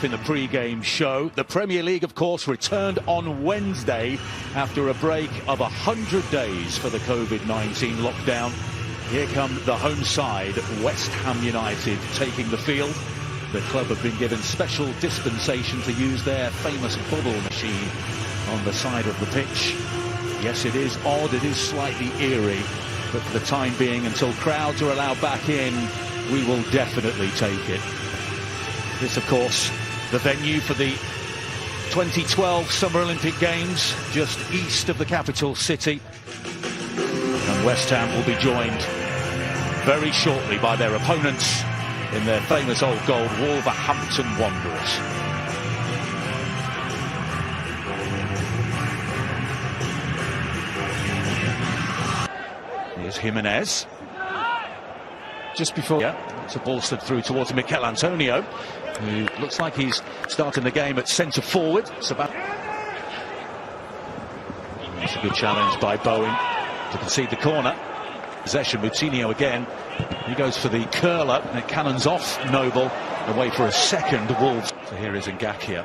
In the pre-game show, the Premier League, of course, returned on Wednesday after a break of 100 days for the COVID-19 lockdown. Here come the home side, West Ham United, taking the field. The club have been given special dispensation to use their famous bubble machine on the side of the pitch. Yes, it is odd, it is slightly eerie, but for the time being, until crowds are allowed back in, we will definitely take it. This, of course, the venue for the 2012 Summer Olympic Games, just east of the capital city. And West Ham will be joined very shortly by their opponents in their famous old gold, Wolverhampton Wanderers. Here's Jimenez. Just before, it's a ball slid through towards Mikel Antonio, who looks like he's starting the game at centre forward. It's a good challenge by Bowen to concede the corner. Possession, Moutinho again. He goes for the curler and it cannons off Noble. Away for a second, Wolves. So here is Ngakia.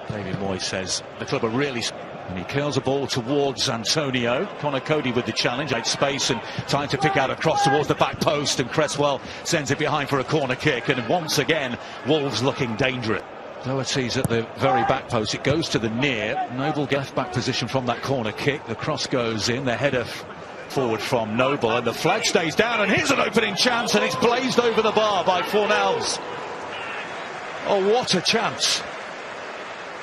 David Moyes says the club are really... And he curls a ball towards Antonio. Connor Cody with the challenge. Made space and time to pick out a cross towards the back post. And Cresswell sends it behind for a corner kick. And once again, Wolves looking dangerous. Doherty's at the very back post. It goes to the near. Noble left back position from that corner kick. The cross goes in. The header forward from Noble. And the flag stays down. And here's an opening chance. And it's blazed over the bar by Fornals. Oh, what a chance.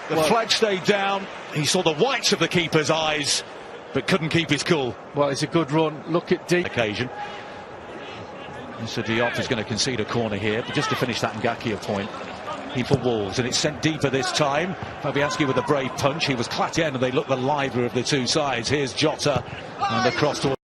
The flag stayed down. He saw the whites of the keeper's eyes, but couldn't keep his cool. Well, it's a good run. Look at D. Occasion. Mr. Diop is going to concede a corner here, but just to finish that Ngakia point, he for Wolves, and it's sent deeper this time. Fabianski with a brave punch. He was clattered in, and they look the livelier of the two sides. Here's Jota, and across to